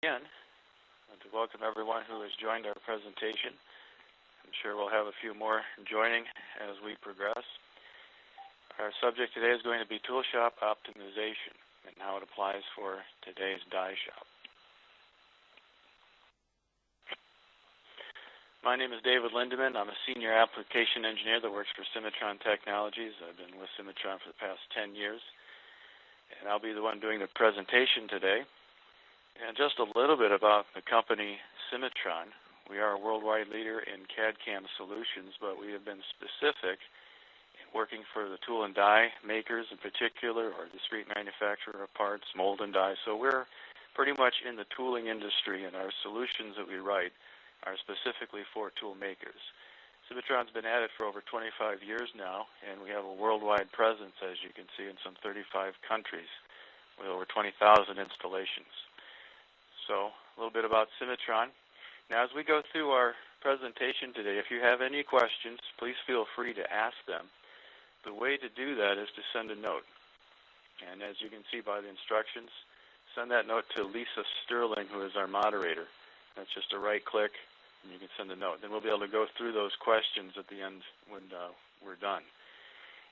Again, to welcome everyone who has joined our presentation. I'm sure we'll have a few more joining as we progress. Our subject today is going to be tool shop optimization and how it applies for today's die shop. My name is David Lindeman. I'm a senior application engineer that works for Cimatron Technologies. I've been with Cimatron for the past 10 years, and I'll be the one doing the presentation today. And just a little bit about the company Cimatron. We are a worldwide leader in CAD/CAM solutions, but we have been specific in working for the tool and die makers in particular, or discrete manufacturer of parts, mold and die. So we're pretty much in the tooling industry, and our solutions that we write are specifically for tool makers. Cimatron's been at it for over 25 years now, and we have a worldwide presence, as you can see, in some 35 countries with over 20,000 installations. So a little bit about Cimatron. Now, as we go through our presentation today, if you have any questions, please feel free to ask them. The way to do that is to send a note. And as you can see by the instructions, send that note to Lisa Sterling, who is our moderator. That's just a right click, and you can send a note. Then we'll be able to go through those questions at the end when we're done.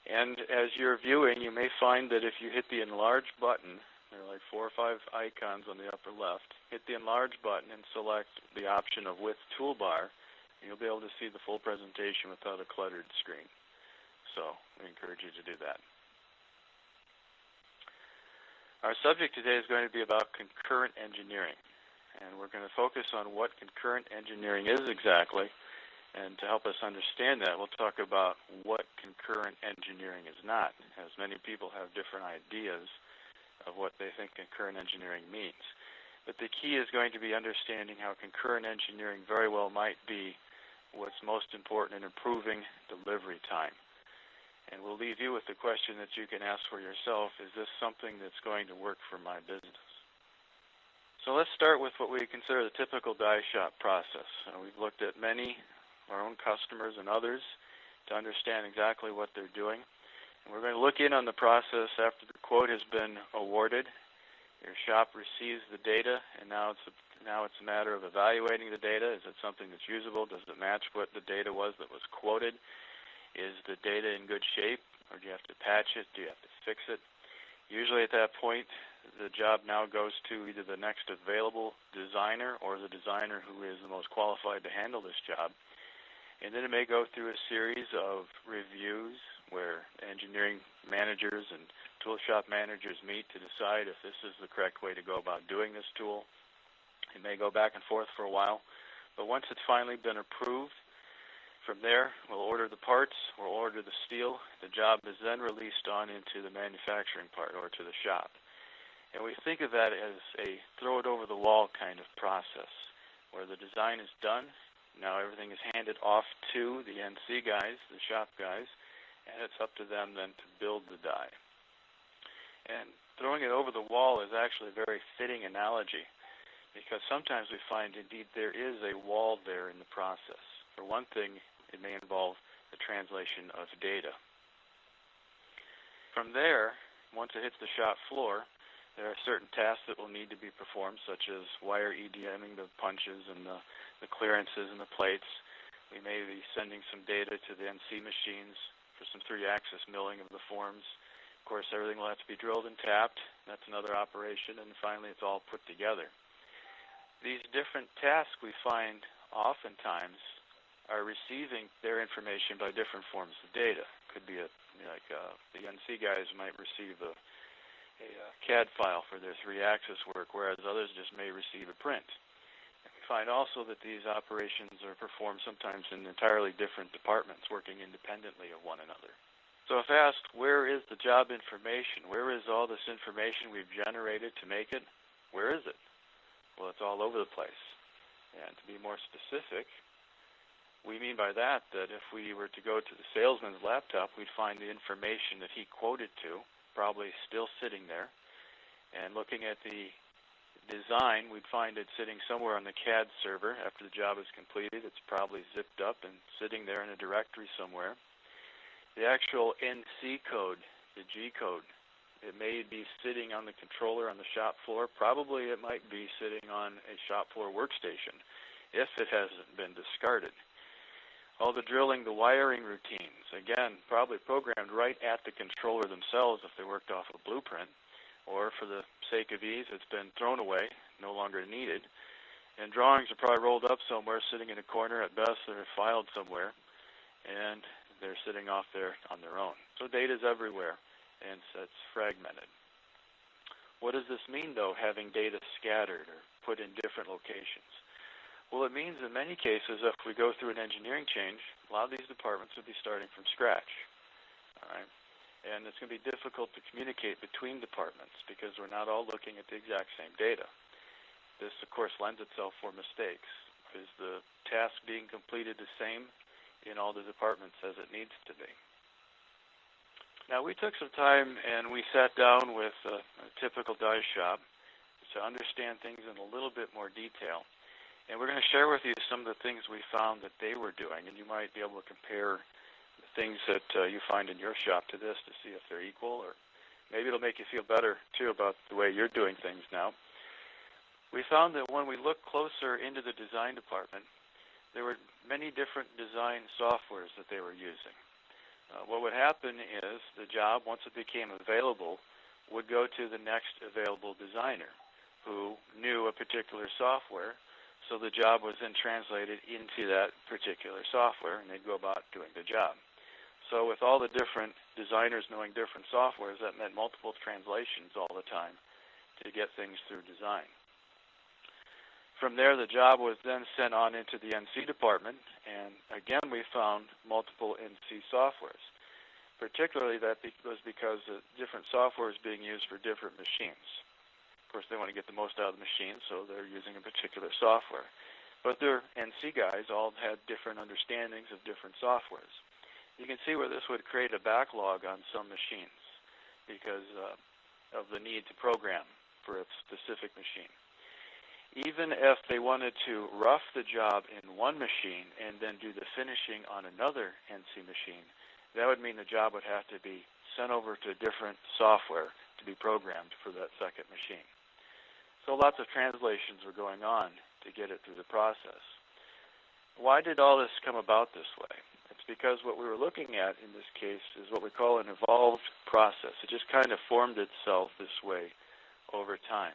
And as you're viewing, you may find that if you hit the enlarge button, there are like 4 or 5 icons on the upper left. Hit the enlarge button and select the option of with toolbar, and you'll be able to see the full presentation without a cluttered screen. So we encourage you to do that. Our subject today is going to be about concurrent engineering, and we're going to focus on what concurrent engineering is exactly. And to help us understand that, we'll talk about what concurrent engineering is not, as many people have different ideas of what they think concurrent engineering means. But the key is going to be understanding how concurrent engineering very well might be what's most important in improving delivery time. And we'll leave you with the question that you can ask for yourself: is this something that's going to work for my business? So let's start with what we consider the typical die shop process. We've looked at many of our own customers and others to understand exactly what they're doing. And we're going to look in on the process after the quote has been awarded. Your shop receives the data, and now it's a matter of evaluating the data. Is it something that's usable? Does it match what the data was that was quoted? Is the data in good shape, or do you have to patch it? Do you have to fix it? Usually at that point, the job now goes to either the next available designer or the designer who is the most qualified to handle this job. And then it may go through a series of reviews where engineering managers and tool shop managers meet to decide if this is the correct way to go about doing this tool. It may go back and forth for a while, but once it's finally been approved, from there we'll order the parts, we'll order the steel. The job is then released on into the manufacturing part, or to the shop. And we think of that as a throw-it-over-the-wall kind of process, where the design is done. Now everything is handed off to the NC guys, the shop guys, and it's up to them then to build the die. And throwing it over the wall is actually a very fitting analogy, because sometimes we find indeed there is a wall there in the process. For one thing, it may involve the translation of data. From there, once it hits the shop floor, there are certain tasks that will need to be performed, such as wire EDMing the punches and the clearances and the plates. We may be sending some data to the NC machines for some 3-axis milling of the forms. Of course, everything will have to be drilled and tapped. That's another operation. And finally, it's all put together. These different tasks we find oftentimes are receiving their information by different forms of data. Could be the NC guys might receive a CAD file for their 3-axis work, whereas others just may receive a print. And we find also that these operations are performed sometimes in entirely different departments working independently of one another. So if asked, where is the job information? Where is all this information we've generated to make it? Where is it? Well, it's all over the place. And to be more specific, we mean by that if we were to go to the salesman's laptop, we'd find the information that he quoted to probably still sitting there. And looking at the design, we'd find it sitting somewhere on the CAD server. After the job is completed, it's probably zipped up and sitting there in a directory somewhere. The actual NC code, the G code, It may be sitting on the controller on the shop floor. Probably it might be sitting on a shop floor workstation if it hasn't been discarded. All the drilling, the wiring routines, again, probably programmed right at the controller themselves if they worked off a blueprint, or for the sake of ease, it's been thrown away, no longer needed. And drawings are probably rolled up somewhere, sitting in a corner. At best, they're filed somewhere, and they're sitting off there on their own. So data is everywhere, and so it's fragmented. What does this mean, though, having data scattered or put in different locations? Well, it means in many cases, if we go through an engineering change, a lot of these departments would be starting from scratch. All right? And it's going to be difficult to communicate between departments because we're not all looking at the exact same data. This, of course, lends itself for mistakes. Is the task being completed the same in all the departments as it needs to be? Now, we took some time and we sat down with a typical die shop to understand things in a little bit more detail. And we're going to share with you some of the things we found that they were doing, and you might be able to compare the things that you find in your shop to this to see if they're equal, or maybe it'll make you feel better, too, about the way you're doing things now. We found that when we looked closer into the design department, there were many different design softwares that they were using. What would happen is the job, once it became available, would go to the next available designer who knew a particular software. So the job was then translated into that particular software, and they'd go about doing the job. So with all the different designers knowing different softwares, that meant multiple translations all the time to get things through design. From there, the job was then sent on into the NC department, and again, we found multiple NC softwares. Particularly, that was because different software is being used for different machines. Of course, they want to get the most out of the machine, so they're using a particular software. But their NC guys all had different understandings of different softwares. You can see where this would create a backlog on some machines because of the need to program for a specific machine. Even if they wanted to rough the job in one machine and then do the finishing on another NC machine, that would mean the job would have to be sent over to a different software to be programmed for that second machine. So lots of translations were going on to get it through the process. Why did all this come about this way? It's because what we were looking at in this case is what we call an evolved process. It just kind of formed itself this way over time.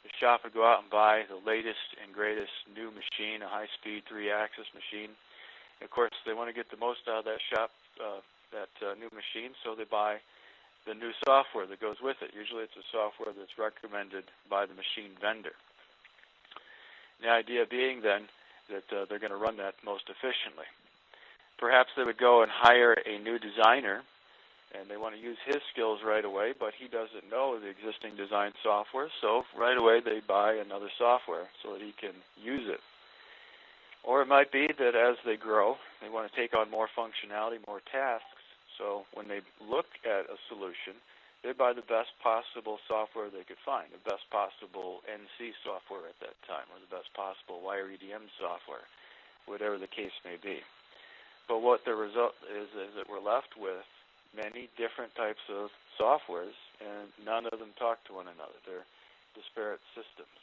The shop would go out and buy the latest and greatest new machine, a high-speed 3-axis machine. And of course, they want to get the most out of that shop, new machine, so they buy the new software that goes with it. Usually it's a software that's recommended by the machine vendor. The idea being then that they're going to run that most efficiently. Perhaps they would go and hire a new designer, and they want to use his skills right away, but he doesn't know the existing design software, so right away they buy another software so that he can use it. Or it might be that as they grow, they want to take on more functionality, more tasks. So when they look at a solution, they buy the best possible software they could find, the best possible NC software at that time, or the best possible wire EDM software, whatever the case may be. But what the result is that we're left with many different types of softwares, and none of them talk to one another. They're disparate systems.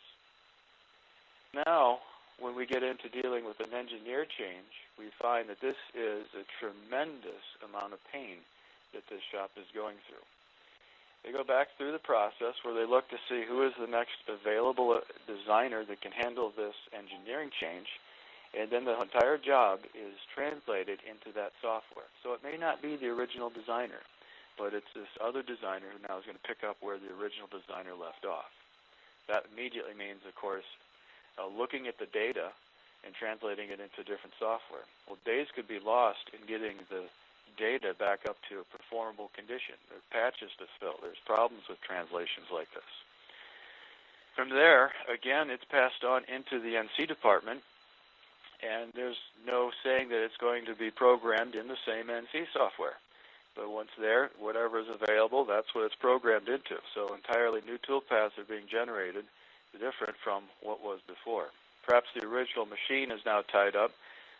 Now, when we get into dealing with an engineer change, we find that this is a tremendous amount of pain that this shop is going through. They go back through the process where they look to see who is the next available designer that can handle this engineering change, and then the entire job is translated into that software. So it may not be the original designer, but it's this other designer who now is going to pick up where the original designer left off. That immediately means, of course, looking at the data and translating it into different software. Well, days could be lost in getting the data back up to a performable condition. There are patches to fill. There's problems with translations like this. From there, again, it's passed on into the NC department, and there's no saying that it's going to be programmed in the same NC software. But once there, whatever is available, that's what it's programmed into. So entirely new toolpaths are being generated, different from what was before. Perhaps the original machine is now tied up,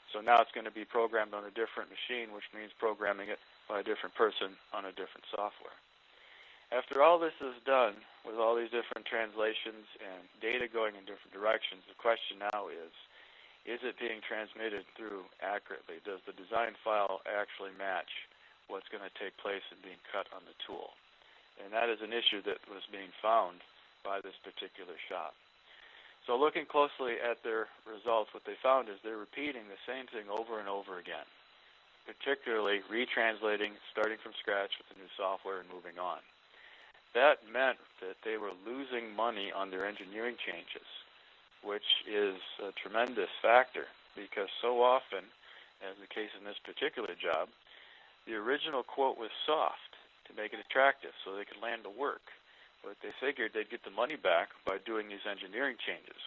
so now it's going to be programmed on a different machine, which means programming it by a different person on a different software. After all this is done, with all these different translations and data going in different directions, the question now is it being transmitted through accurately? Does the design file actually match what's going to take place in being cut on the tool? And that is an issue that was being found by this particular shop. So looking closely at their results, what they found is they're repeating the same thing over and over again, particularly retranslating, starting from scratch with the new software and moving on. That meant that they were losing money on their engineering changes, which is a tremendous factor because so often, as the case in this particular job, the original quote was soft to make it attractive so they could land the work. But they figured they'd get the money back by doing these engineering changes.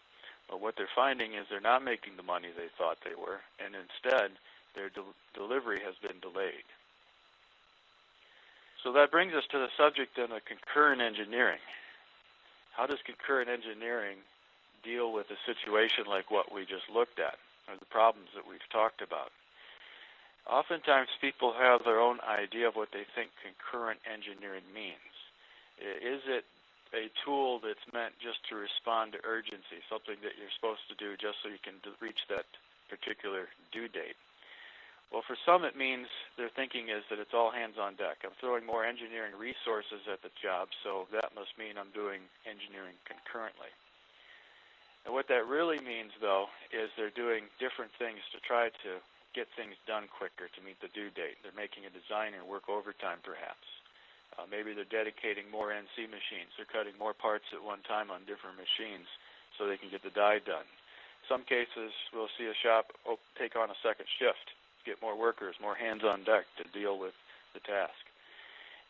But what they're finding is they're not making the money they thought they were, and instead their delivery has been delayed. So that brings us to the subject then of concurrent engineering. How does concurrent engineering deal with a situation like what we just looked at, or the problems that we've talked about? Oftentimes people have their own idea of what they think concurrent engineering means. Is it a tool that's meant just to respond to urgency, something that you're supposed to do just so you can reach that particular due date? Well, for some it means their thinking is that it's all hands on deck. I'm throwing more engineering resources at the job, so that must mean I'm doing engineering concurrently. And what that really means, though, is they're doing different things to try to get things done quicker to meet the due date. They're making a designer work overtime, perhaps. Maybe they're dedicating more NC machines. They're cutting more parts at one time on different machines so they can get the die done. In some cases, we'll see a shop take on a second shift, get more workers, more hands on deck to deal with the task.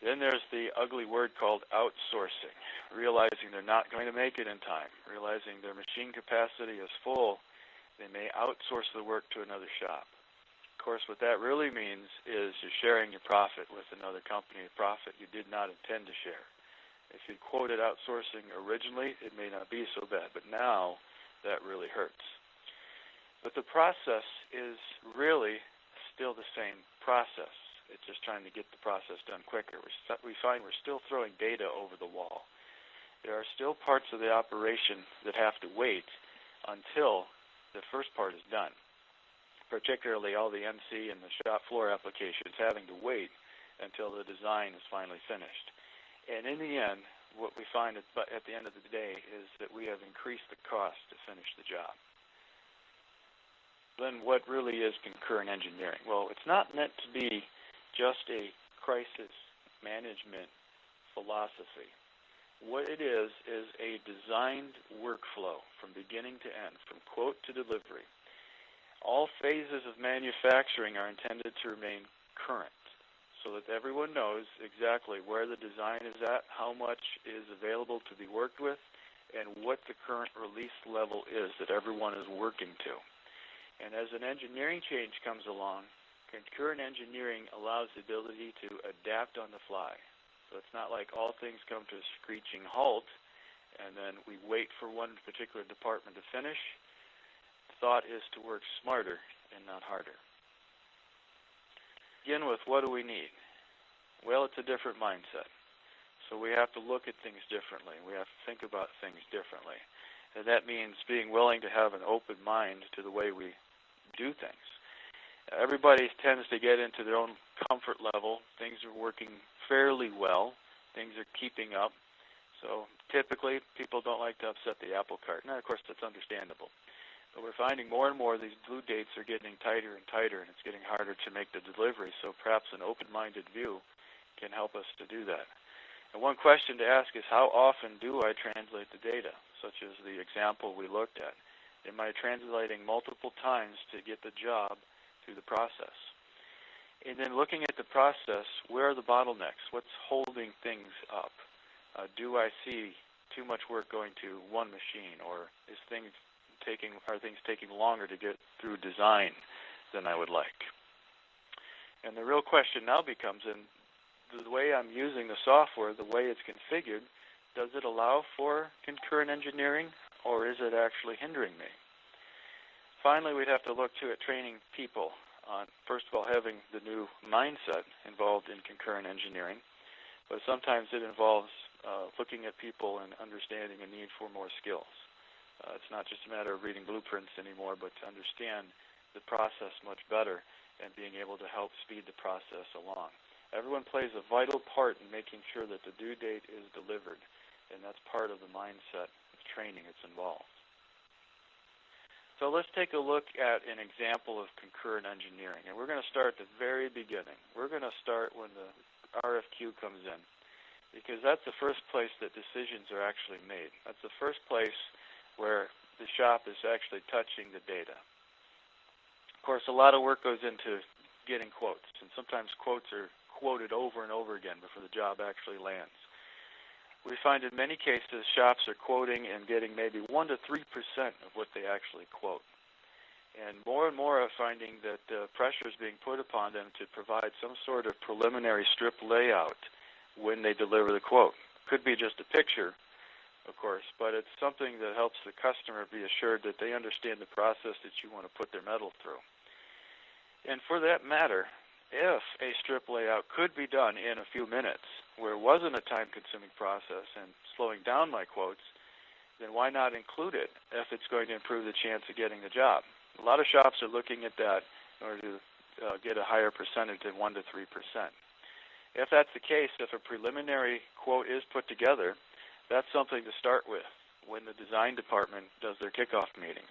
Then there's the ugly word called outsourcing, realizing they're not going to make it in time, realizing their machine capacity is full. They may outsource the work to another shop. Of course, what that really means is you're sharing your profit with another company, a profit you did not intend to share. If you quoted outsourcing originally, it may not be so bad, but now that really hurts. But the process is really still the same process. It's just trying to get the process done quicker. We find we're still throwing data over the wall. There are still parts of the operation that have to wait until the first part is done, particularly all the MC and the shop floor applications having to wait until the design is finally finished. And in the end, what we find at the end of the day is that we have increased the cost to finish the job. Then what really is concurrent engineering? Well, it's not meant to be just a crisis management philosophy. What it is a designed workflow from beginning to end, from quote to delivery. All phases of manufacturing are intended to remain current so that everyone knows exactly where the design is at, how much is available to be worked with, and what the current release level is that everyone is working to. And as an engineering change comes along, concurrent engineering allows the ability to adapt on the fly. So it's not like all things come to a screeching halt and then we wait for one particular department to finish. The thought is to work smarter and not harder. Begin with, what do we need? Well, it's a different mindset. So we have to look at things differently. We have to think about things differently. And that means being willing to have an open mind to the way we do things. Everybody tends to get into their own comfort level. Things are working fairly well. Things are keeping up. So typically, people don't like to upset the apple cart. Now, of course, that's understandable. But we're finding more and more these due dates are getting tighter and tighter, and it's getting harder to make the delivery. So perhaps an open-minded view can help us to do that. And one question to ask is, how often do I translate the data, such as the example we looked at? Am I translating multiple times to get the job through the process? And then looking at the process, where are the bottlenecks? What's holding things up? Do I see too much work going to one machine, or are things taking longer to get through design than I would like? And the real question now becomes, in the way I'm using the software, the way it's configured, does it allow for concurrent engineering, or is it actually hindering me? Finally, we'd have to look at training people on, first of all, having the new mindset involved in concurrent engineering, but sometimes it involves looking at people and understanding a need for more skills. It's not just a matter of reading blueprints anymore, but to understand the process much better and being able to help speed the process along. Everyone plays a vital part in making sure that the due date is delivered, and that's part of the mindset of training that's involved. So let's take a look at an example of concurrent engineering, and we're going to start at the very beginning. We're going to start when the RFQ comes in, because that's the first place that decisions are actually made. That's the first place where the shop is actually touching the data. Of course, a lot of work goes into getting quotes, and sometimes quotes are quoted over and over again before the job actually lands. We find in many cases shops are quoting and getting maybe 1 to 3% of what they actually quote. And more are finding that pressure is being put upon them to provide some sort of preliminary strip layout when they deliver the quote. Could be just a picture, of course, but it's something that helps the customer be assured that they understand the process that you want to put their metal through. And for that matter, if a strip layout could be done in a few minutes, where it wasn't a time-consuming process and slowing down my quotes, then why not include it if it's going to improve the chance of getting the job? A lot of shops are looking at that in order to get a higher percentage than 1 to 3%. If that's the case, if a preliminary quote is put together, that's something to start with when the design department does their kickoff meeting.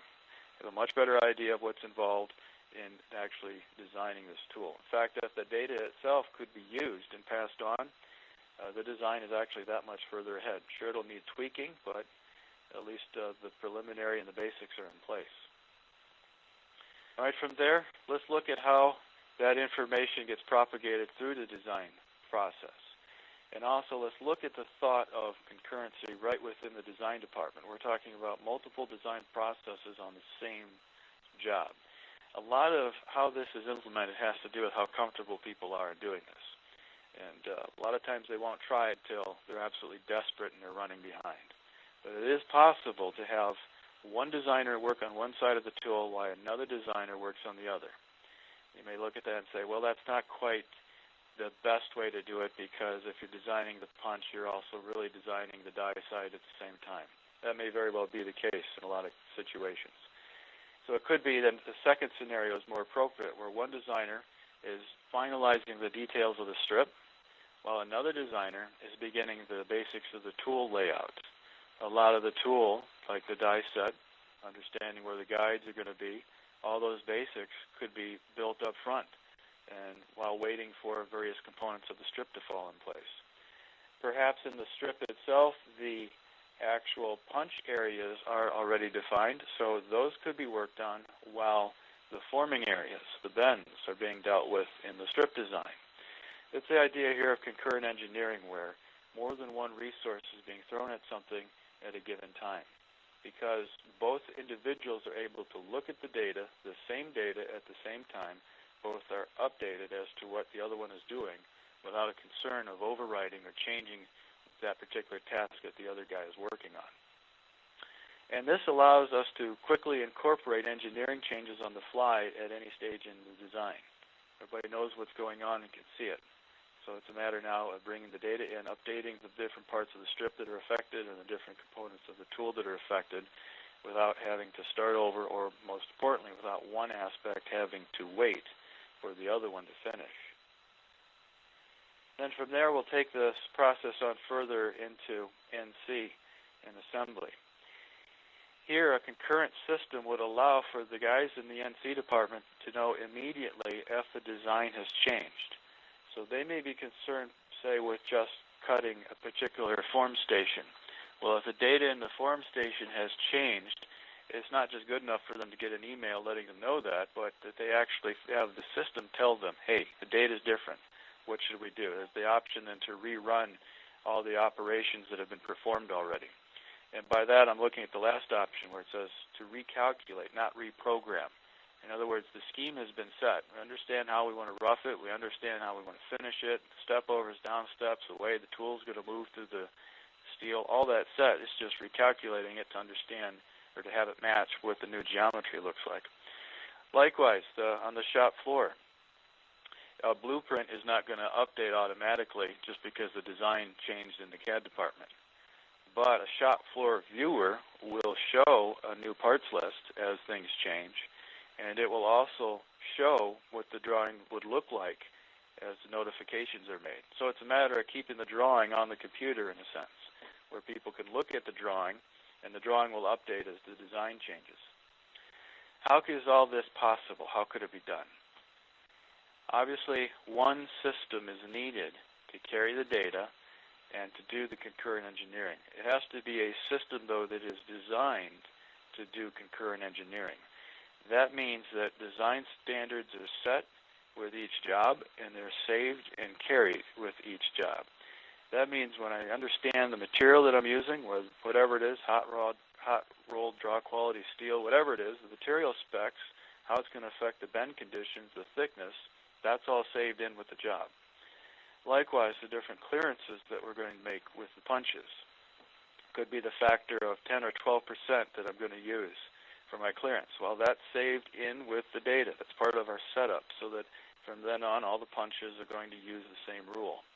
They have a much better idea of what's involved in actually designing this tool. In fact, if the data itself could be used and passed on, the design is actually that much further ahead. Sure, it'll need tweaking, but at least the preliminary and the basics are in place. All right, from there, let's look at how that information gets propagated through the design process. And also, let's look at the thought of concurrency right within the design department. We're talking about multiple design processes on the same job. A lot of how this is implemented has to do with how comfortable people are in doing this. And a lot of times they won't try it until they're absolutely desperate and they're running behind. But it is possible to have one designer work on one side of the tool while another designer works on the other. You may look at that and say, well, that's not quite the best way to do it, because if you're designing the punch, you're also really designing the die side at the same time. That may very well be the case in a lot of situations. So it could be that the second scenario is more appropriate, where one designer is finalizing the details of the strip, while another designer is beginning the basics of the tool layout. A lot of the tool, like the die set, understanding where the guides are going to be, all those basics could be built up front, and while waiting for various components of the strip to fall in place. Perhaps in the strip itself, the actual punch areas are already defined, so those could be worked on while the forming areas, the bends, are being dealt with in the strip design. It's the idea here of concurrent engineering, where more than one resource is being thrown at something at a given time, because both individuals are able to look at the data, the same data at the same time. Both are updated as to what the other one is doing without a concern of overwriting or changing that particular task that the other guy is working on. And this allows us to quickly incorporate engineering changes on the fly at any stage in the design. Everybody knows what's going on and can see it. So it's a matter now of bringing the data in, updating the different parts of the strip that are affected and the different components of the tool that are affected without having to start over, or most importantly, without one aspect having to wait for the other one to finish. Then from there, we'll take this process on further into NC and assembly. Here, a concurrent system would allow for the guys in the NC department to know immediately if the design has changed. So they may be concerned, say, with just cutting a particular form station. Well, if the data in the form station has changed, it's not just good enough for them to get an email letting them know that, but that they actually have the system tell them, hey, the data is different. What should we do? There's the option then to rerun all the operations that have been performed already. And by that, I'm looking at the last option where it says to recalculate, not reprogram. In other words, the scheme has been set. We understand how we want to rough it. We understand how we want to finish it. Step overs, down steps, the way the tool is going to move through the steel. All that set. It's just recalculating it to understand or to have it match what the new geometry looks like. Likewise, on the shop floor, A blueprint is not going to update automatically just because the design changed in the CAD department. But a shop floor viewer will show a new parts list as things change, and it will also show what the drawing would look like as the notifications are made. So it's a matter of keeping the drawing on the computer, in a sense, where people can look at the drawing, and the drawing will update as the design changes. How is all this possible? How could it be done? Obviously, one system is needed to carry the data and to do the concurrent engineering. It has to be a system, though, that is designed to do concurrent engineering. That means that design standards are set with each job, and they're saved and carried with each job. That means when I understand the material that I'm using, whatever it is, hot rolled, draw quality steel, whatever it is, the material specs, how it's going to affect the bend conditions, the thickness, that's all saved in with the job. Likewise, the different clearances that we're going to make with the punches. Could be the factor of 10 or 12% that I'm going to use for my clearance. Well, that's saved in with the data. That's part of our setup, so that from then on, all the punches are going to use the same rule.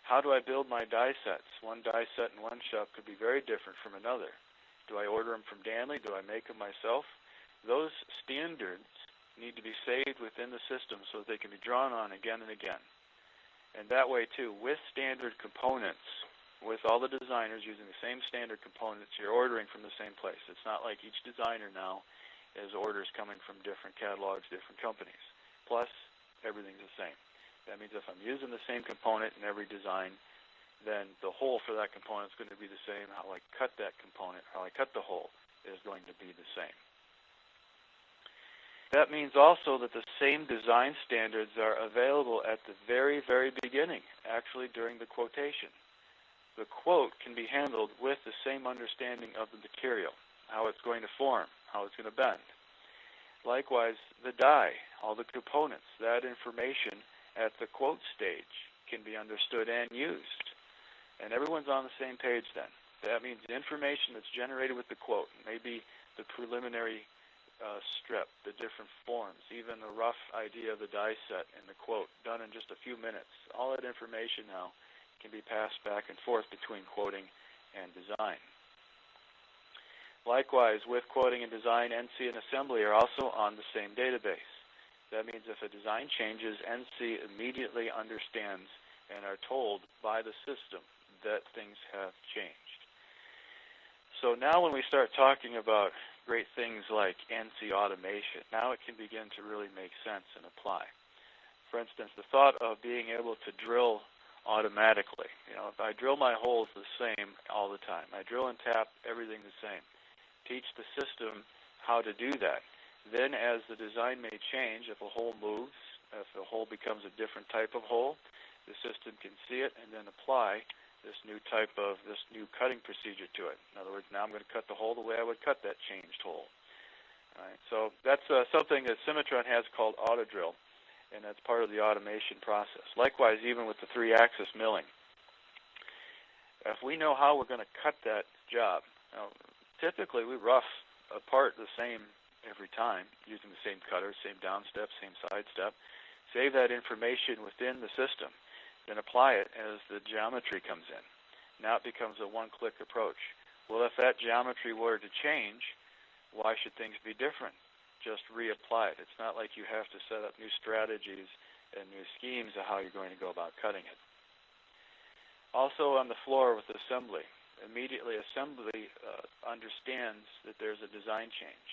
How do I build my die sets? One die set in one shop could be very different from another. Do I order them from Danley? Do I make them myself? Those standards need to be saved within the system so that they can be drawn on again and again. And that way, too, with standard components, with all the designers using the same standard components, you're ordering from the same place. It's not like each designer now has orders coming from different catalogs, different companies. Plus, everything's the same. That means if I'm using the same component in every design, then the hole for that component is going to be the same. How I cut that component, how I cut the hole, is going to be the same. That means also that the same design standards are available at the very, very beginning, actually during the quotation. The quote can be handled with the same understanding of the material, how it's going to form, how it's going to bend. Likewise, the die, all the components, that information at the quote stage can be understood and used. And everyone's on the same page then. That means the information that's generated with the quote, maybe the preliminary strip, the different forms, even a rough idea of the die set and the quote, done in just a few minutes. All that information now can be passed back and forth between quoting and design. Likewise, with quoting and design, NC and assembly are also on the same database. That means if a design changes, NC immediately understands and are told by the system that things have changed. So now when we start talking about great things like NC automation, now it can begin to really make sense and apply. For instance, the thought of being able to drill automatically. If I drill my holes the same all the time, I drill and tap everything the same, teach the system how to do that. Then as the design may change, if a hole moves, if the hole becomes a different type of hole, the system can see it and then apply this new cutting procedure to it. In other words, now I'm going to cut the hole the way I would cut that changed hole. All right, so that's something that Cimatron has called auto drill, and that's part of the automation process. Likewise, even with the 3-axis milling. If we know how we're going to cut that job, now, typically we rough a part the same every time, using the same cutter, same down step, same side step. Save that information within the system, then apply it as the geometry comes in. Now it becomes a one-click approach. Well, if that geometry were to change, why should things be different? Just reapply it. It's not like you have to set up new strategies and new schemes of how you're going to go about cutting it. Also on the floor with assembly. Immediately assembly understands that there's a design change.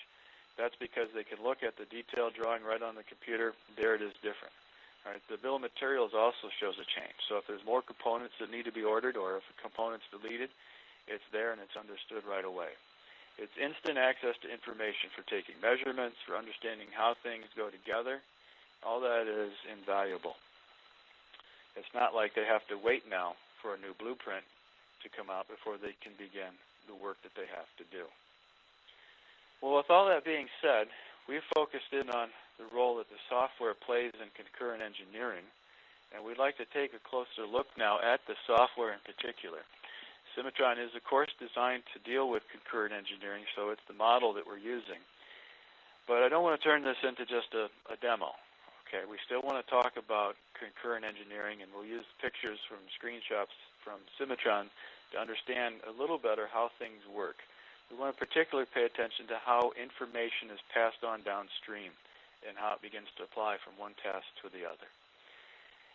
That's because they can look at the detailed drawing right on the computer. There it is different. All right, the bill of materials also shows a change. So if there's more components that need to be ordered, or if a component's deleted, it's there and it's understood right away. It's instant access to information for taking measurements, for understanding how things go together. All that is invaluable. It's not like they have to wait now for a new blueprint to come out before they can begin the work that they have to do. Well, with all that being said, we've focused in on the role that the software plays in concurrent engineering, and we'd like to take a closer look now at the software in particular. Cimatron is, of course, designed to deal with concurrent engineering, so it's the model that we're using. But I don't want to turn this into just a demo. Okay, we still want to talk about concurrent engineering, and we'll use pictures from screenshots from Cimatron to understand a little better how things work. We want to particularly pay attention to how information is passed on downstream and how it begins to apply from one task to the other.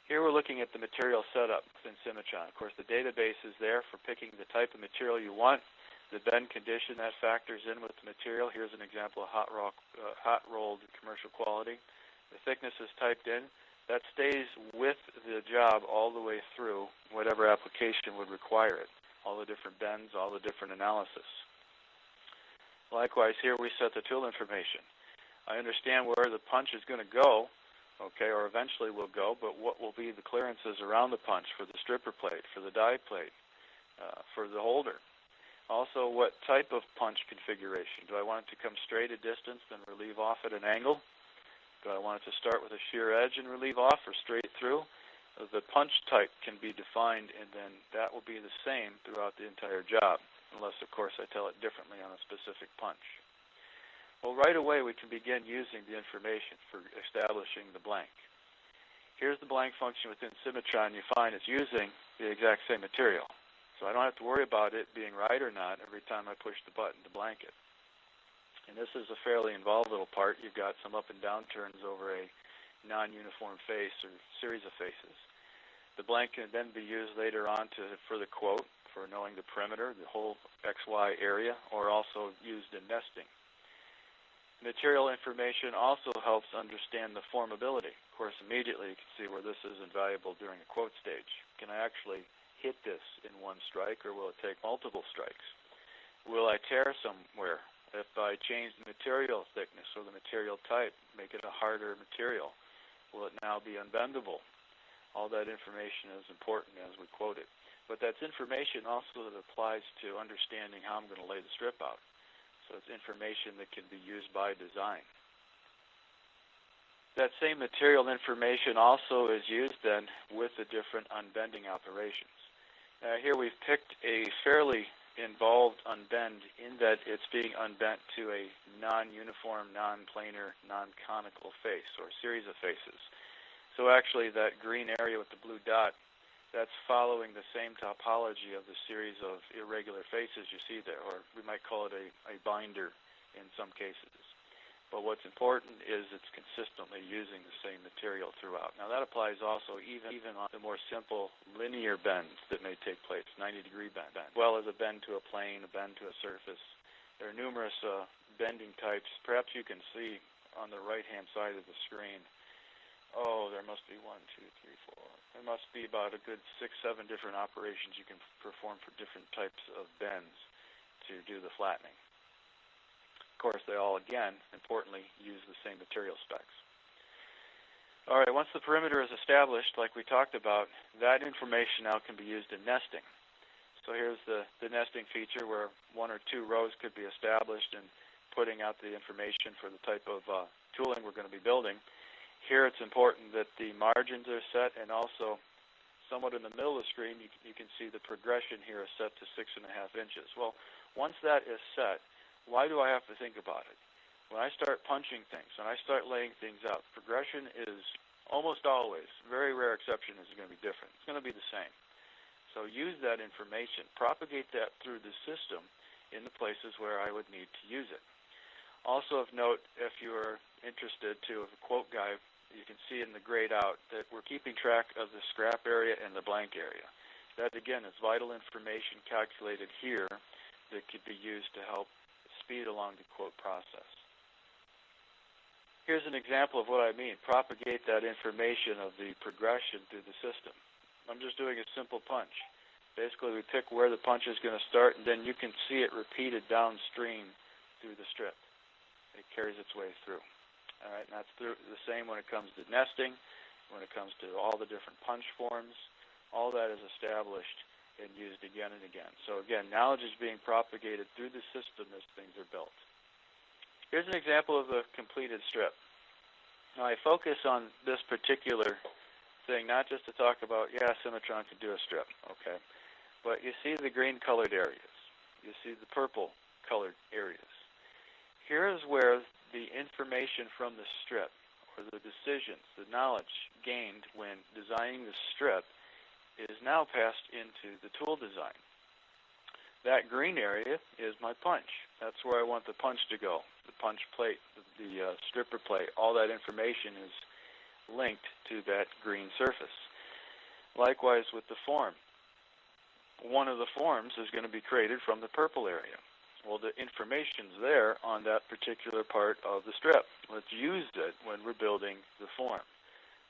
Here we're looking at the material setup within Cimatron. Of course, the database is there for picking the type of material you want. The bend condition, that factors in with the material. Here's an example of hot-rolled commercial quality. The thickness is typed in. That stays with the job all the way through whatever application would require it, all the different bends, all the different analysis. Likewise, here we set the tool information. I understand where the punch is going to go, okay, or eventually will go, but what will be the clearances around the punch for the stripper plate, for the die plate, for the holder. Also, what type of punch configuration? Do I want it to come straight a distance and relieve off at an angle? Do I want it to start with a shear edge and relieve off, or straight through? The punch type can be defined, and then that will be the same throughout the entire job, unless, of course, I tell it differently on a specific punch. Well, right away, we can begin using the information for establishing the blank. Here's the blank function within Cimatron. You find it's using the exact same material. So I don't have to worry about it being right or not every time I push the button to blank it. And this is a fairly involved little part. You've got some up and down turns over a non-uniform face or series of faces. The blank can then be used later on for the quote, for knowing the perimeter, the whole XY area, or also used in nesting. Material information also helps understand the formability. Of course, immediately you can see where this is invaluable during a quote stage. Can I actually hit this in one strike, or will it take multiple strikes? Will I tear somewhere? If I change the material thickness or the material type, make it a harder material, will it now be unbendable? All that information is important as we quote it. But that's information also that applies to understanding how I'm going to lay the strip out. So it's information that can be used by design. That same material information also is used then with the different unbending operations. Here we've picked a fairly involved unbend in that it's being unbent to a non-uniform, non-planar, non-conical face or series of faces. So actually that green area with the blue dot, that's following the same topology of the series of irregular faces you see there, or we might call it a binder in some cases. But what's important is it's consistently using the same material throughout. Now that applies also even on the more simple linear bends that may take place, 90-degree bend, as well as a bend to a plane, a bend to a surface. There are numerous bending types. Perhaps you can see on the right-hand side of the screen, there must be 1, 2, 3, 4. There must be about a good 6, 7 different operations you can perform for different types of bends to do the flattening. Of course, they all, again, importantly, use the same material specs. All right, once the perimeter is established, like we talked about, that information now can be used in nesting. So here's the nesting feature where 1 or 2 rows could be established and putting out the information for the type of tooling we're going to be building. Here it's important that the margins are set, and also somewhat in the middle of the screen you can see the progression here is set to 6.5 inches. Well, once that is set, why do I have to think about it? When I start punching things, when I start laying things out, progression is almost always, very rare exception, is going to be different. It's going to be the same. So use that information, propagate that through the system in the places where I would need to use it. Also of note, if you're interested to, if a quote guide, you can see in the grayed out that we're keeping track of the scrap area and the blank area. That, again, is vital information calculated here that could be used to help speed along the quote process. Here's an example of what I mean. Propagate that information of the progression through the system. I'm just doing a simple punch. Basically, we pick where the punch is going to start, and then you can see it repeated downstream through the strip. It carries its way through. All right, and that's the same when it comes to nesting, when it comes to all the different punch forms. All that is established and used again and again. So again, knowledge is being propagated through the system as things are built. Here's an example of a completed strip. Now I focus on this particular thing, not just to talk about, yeah, Cimatron can do a strip, okay, but you see the green colored areas. You see the purple colored areas. Here is where the information from the strip, or the decisions, the knowledge gained when designing the strip is now passed into the tool design. That green area is my punch. That's where I want the punch to go. The punch plate, the stripper plate, all that information is linked to that green surface. Likewise with the form. One of the forms is going to be created from the purple area. Well, the information's there on that particular part of the strip. Let's use it when we're building the form.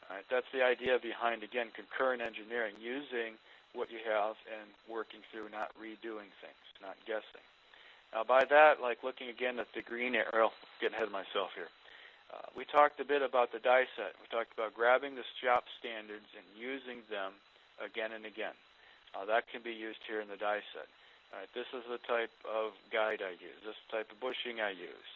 All right, that's the idea behind, again, concurrent engineering, using what you have and working through, not redoing things, not guessing. Now, by that, like looking again at the green area, getting ahead of myself here. We talked a bit about the die set. We talked about grabbing the shop standards and using them again and again. That can be used here in the die set. All right, this is the type of guide I use. This is the type of bushing I use.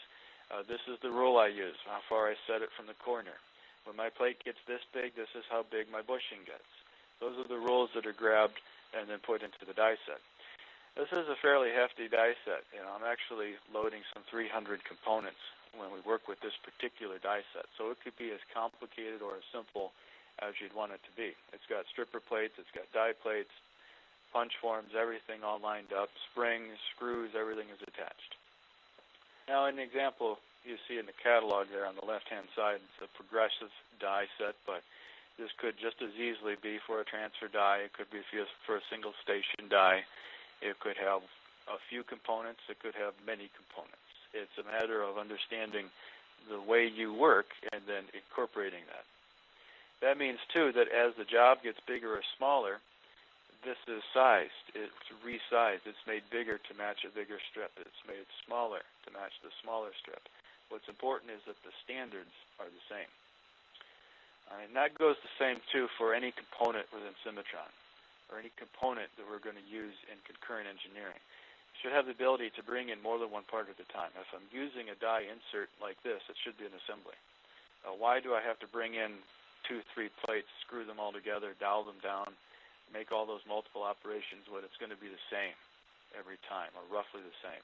This is the rule I use, how far I set it from the corner. When my plate gets this big, this is how big my bushing gets. Those are the rules that are grabbed and then put into the die set. This is a fairly hefty die set. I'm actually loading some 300 components when we work with this particular die set. So it could be as complicated or as simple as you'd want it to be. It's got stripper plates, it's got die plates, punch forms, everything all lined up, springs, screws, everything is attached. Now, an example you see in the catalog there on the left-hand side, it's a progressive die set, but this could just as easily be for a transfer die. It could be for a single station die. It could have a few components. It could have many components. It's a matter of understanding the way you work and then incorporating that. That means, too, that as the job gets bigger or smaller, this is sized. It's resized. It's made bigger to match a bigger strip. It's made smaller to match the smaller strip. What's important is that the standards are the same. And that goes the same, too, for any component within Cimatron or any component that we're going to use in concurrent engineering. You should have the ability to bring in more than one part at a time. If I'm using a die insert like this, it should be an assembly. Why do I have to bring in 2, 3 plates, screw them all together, dowel them down, make all those multiple operations when it's going to be the same every time, or roughly the same?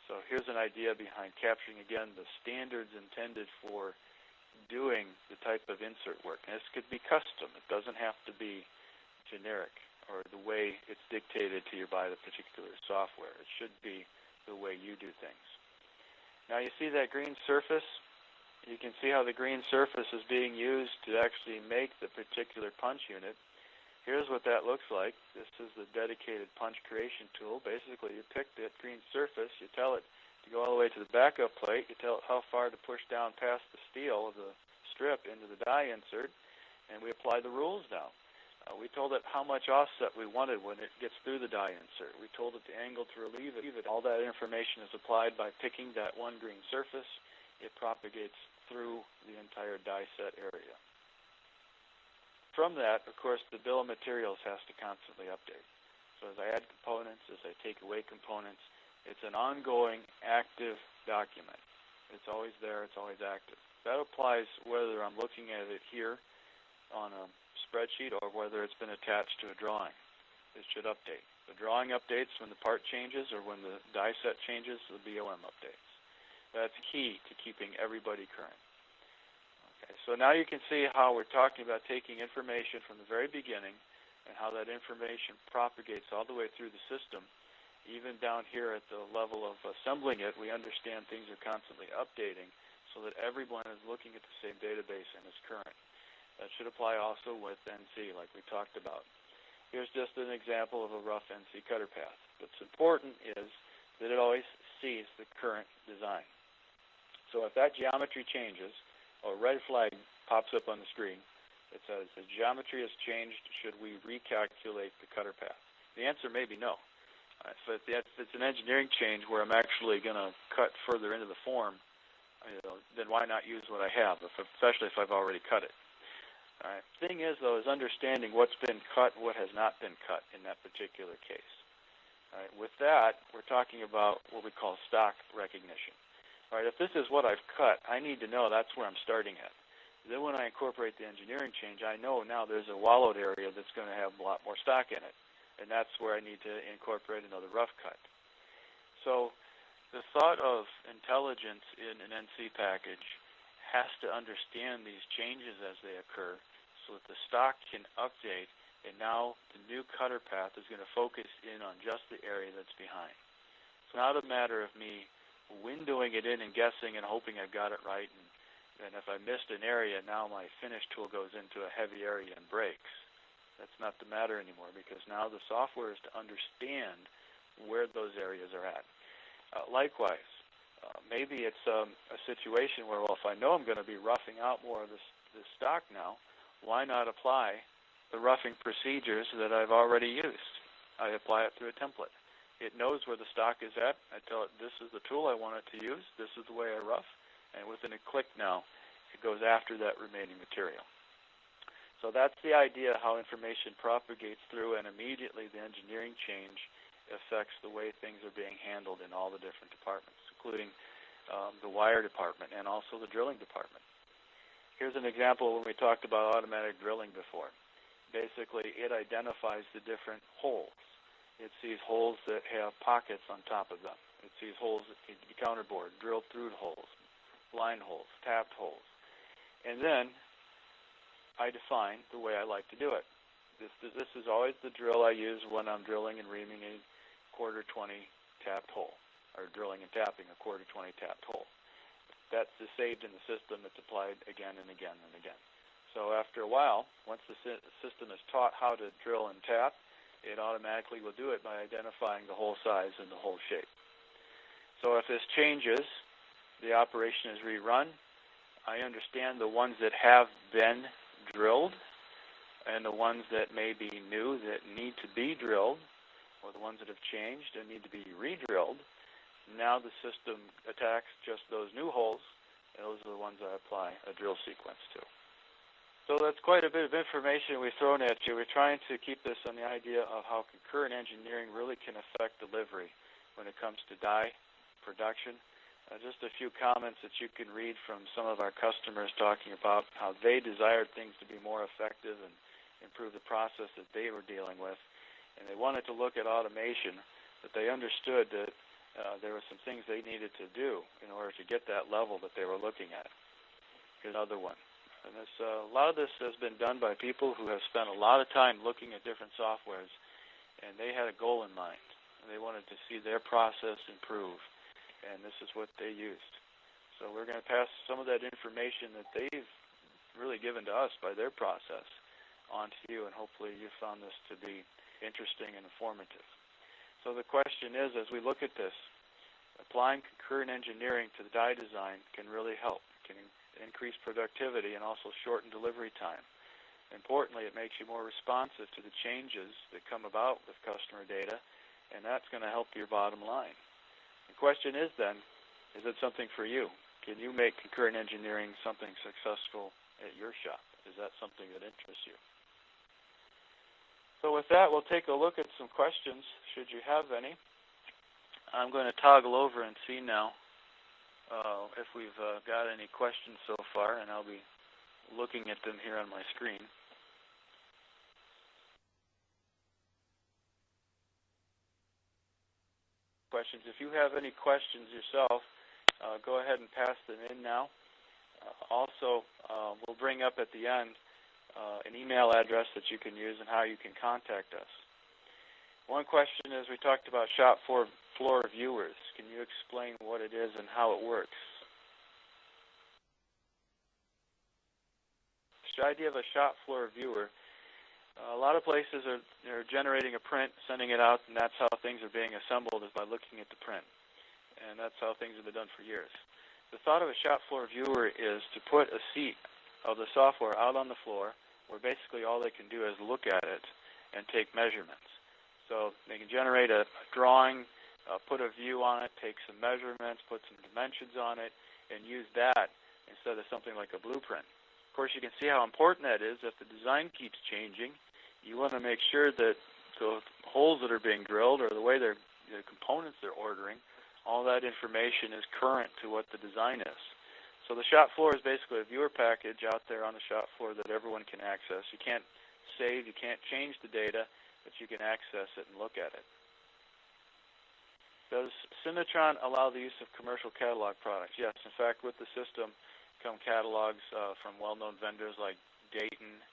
So here's an idea behind capturing, again, the standards intended for doing the type of insert work. And this could be custom. It doesn't have to be generic or the way it's dictated to you by the particular software. It should be the way you do things. Now you see that green surface? You can see how the green surface is being used to actually make the particular punch unit. Here's what that looks like. This is the dedicated punch creation tool. Basically, you pick that green surface, you tell it to go all the way to the backup plate, you tell it how far to push down past the steel of the strip into the die insert, and we apply the rules now. We told it how much offset we wanted when it gets through the die insert. We told it the angle to relieve it. All that information is applied by picking that one green surface. It propagates through the entire die set area. From that, of course, the bill of materials has to constantly update. So as I add components, as I take away components, it's an ongoing, active document. It's always there. It's always active. That applies whether I'm looking at it here on a spreadsheet or whether it's been attached to a drawing. It should update. The drawing updates when the part changes or when the die set changes, the BOM updates. That's key to keeping everybody current. Okay, so now you can see how we're talking about taking information from the very beginning and how that information propagates all the way through the system. Even down here at the level of assembling it, we understand things are constantly updating so that everyone is looking at the same database and is current. That should apply also with NC, like we talked about. Here's just an example of a rough NC cutter path. What's important is that it always sees the current design. So if that geometry changes, a red flag pops up on the screen that says the geometry has changed, should we recalculate the cutter path? The answer may be no. So if it's an engineering change where I'm actually going to cut further into the form, then why not use what I have, especially if I've already cut it? All right. Thing is, though, is understanding what's been cut, what has not been cut in that particular case. All right. With that, we're talking about what we call stock recognition. All right. If this is what I've cut, I need to know that's where I'm starting at. Then when I incorporate the engineering change, I know now there's a wallowed area that's going to have a lot more stock in it, and that's where I need to incorporate another rough cut. So the thought of intelligence in an NC package has to understand these changes as they occur so that the stock can update, and now the new cutter path is going to focus in on just the area that's behind. It's not a matter of me windowing it in and guessing and hoping I've got it right, and if I missed an area, now my finish tool goes into a heavy area and breaks. That's not the matter anymore, because now the software is to understand where those areas are at. Likewise, maybe it's a situation where, well, if I know I'm going to be roughing out more of this stock now, why not apply the roughing procedures that I've already used? I apply it through a template. It knows where the stock is at. I tell it, this is the tool I want it to use. This is the way I rough. And within a click now, it goes after that remaining material. So that's the idea how information propagates through, and immediately the engineering change affects the way things are being handled in all the different departments, including the wire department and also the drilling department. Here's an example when we talked about automatic drilling before. Basically, it identifies the different holes. It sees holes that have pockets on top of them. It sees holes that need to be counterbored, drilled through holes, line holes, tapped holes. And then I define the way I like to do it. This is always the drill I use when I'm drilling and reaming a quarter 20 tapped hole, or drilling and tapping a quarter 20 tapped hole. That's saved in the system. It's applied again and again and again. So after a while, once the system is taught how to drill and tap, it automatically will do it by identifying the hole size and the hole shape. So if this changes, the operation is rerun. I understand the ones that have been drilled and the ones that may be new that need to be drilled, or the ones that have changed and need to be re-drilled. Now the system attacks just those new holes, and those are the ones I apply a drill sequence to. So that's quite a bit of information we've thrown at you. We're trying to keep this on the idea of how concurrent engineering really can affect delivery when it comes to die production. Just a few comments that you can read from some of our customers talking about how they desired things to be more effective and improve the process that they were dealing with. And they wanted to look at automation, but they understood that there were some things they needed to do in order to get that level that they were looking at. Here's another one. And a lot of this has been done by people who have spent a lot of time looking at different softwares, and they had a goal in mind. And they wanted to see their process improve, and this is what they used. So we're going to pass some of that information that they've really given to us by their process on to you, and hopefully you found this to be interesting and informative. So the question is, as we look at this, applying concurrent engineering to the die design can really help. It can increase productivity and also shorten delivery time. Importantly, it makes you more responsive to the changes that come about with customer data, and that's going to help your bottom line. The question is then, is it something for you? Can you make concurrent engineering something successful at your shop? Is that something that interests you? So with that, we'll take a look at some questions, should you have any. I'm going to toggle over and see now if we've got any questions so far, and I'll be looking at them here on my screen. Questions. If you have any questions yourself, go ahead and pass them in now. Also, we'll bring up at the end an email address that you can use and how you can contact us. One question is, we talked about shop floor viewers. Can you explain what it is and how it works? The idea of a shop floor viewer, a lot of places are generating a print, sending it out, and that's how things are being assembled, is by looking at the print. And that's how things have been done for years. The thought of a shop floor viewer is to put a seat of the software out on the floor where basically all they can do is look at it and take measurements. So they can generate a drawing, put a view on it, take some measurements, put some dimensions on it, and use that instead of something like a blueprint. Of course, you can see how important that is. If the design keeps changing, you want to make sure that the holes that are being drilled or the way the components they're ordering, all that information is current to what the design is. So the shop floor is basically a viewer package out there on the shop floor that everyone can access. You can't save, you can't change the data, but you can access it and look at it. Does Cimatron allow the use of commercial catalog products? Yes. In fact, with the system, come catalogs from well-known vendors like Dayton,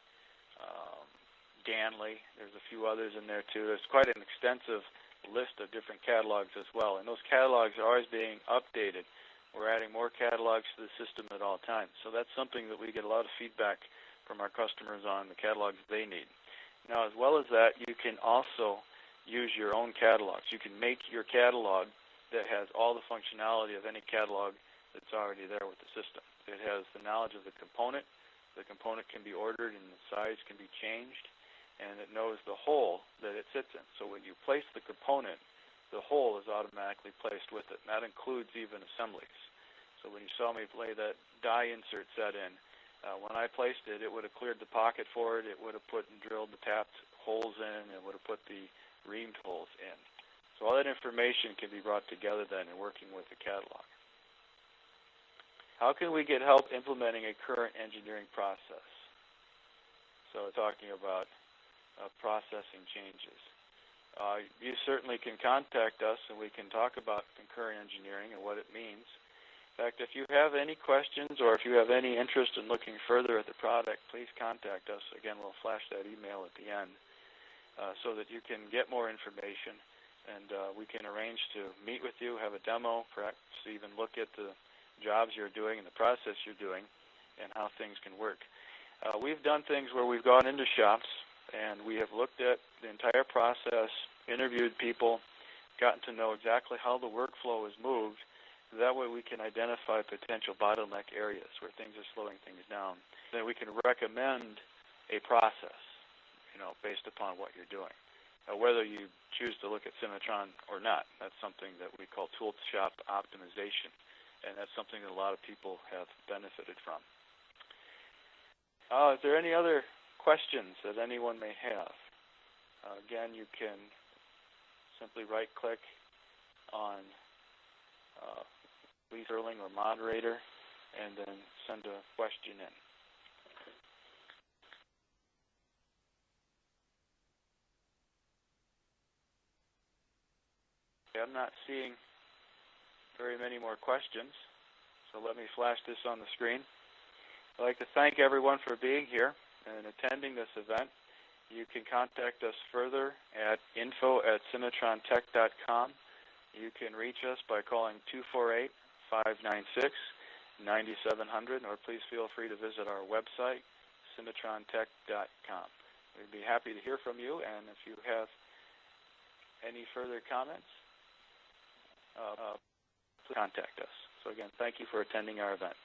Danley. There's a few others in there too. There's quite an extensive list of different catalogs as well, and those catalogs are always being updated. We're adding more catalogs to the system at all times, so that's something that we get a lot of feedback from our customers on, the catalogs they need. Now, as well as that, you can also use your own catalogs. You can make your catalog that has all the functionality of any catalog that's already there with the system. It has the knowledge of the component. The component can be ordered and the size can be changed, and it knows the hole that it sits in. So when you place the component, the hole is automatically placed with it, and that includes even assemblies. So when you saw me lay that die insert set in, when I placed it, it would have cleared the pocket for it, it would have put and drilled the tapped holes in, it would have put the reamed holes in. So all that information can be brought together then in working with the catalog. How can we get help implementing a current engineering process? So talking about processing changes. You certainly can contact us and we can talk about concurrent engineering and what it means. In fact, if you have any questions or if you have any interest in looking further at the product, please contact us. Again, we'll flash that email at the end so that you can get more information and we can arrange to meet with you, have a demo, perhaps even look at the jobs you're doing and the process you're doing and how things can work. We've done things where we've gone into shops and we have looked at the entire process, interviewed people, gotten to know exactly how the workflow is moved. That way we can identify potential bottleneck areas where things are slowing things down. Then we can recommend a process, based upon what you're doing. Whether you choose to look at Cimatron or not, that's something that we call tool shop optimization, and that's something that a lot of people have benefited from. Is there any other questions that anyone may have? Again, you can simply right-click on Lead Sterling or Moderator and then send a question in. I'm not seeing very many more questions, so let me flash this on the screen. I'd like to thank everyone for being here and attending this event. You can contact us further at info@cimatrontech.com. You can reach us by calling 248-596-9700, or please feel free to visit our website, cimatrontech.com. We'd be happy to hear from you, and if you have any further comments, please contact us. So again, thank you for attending our event.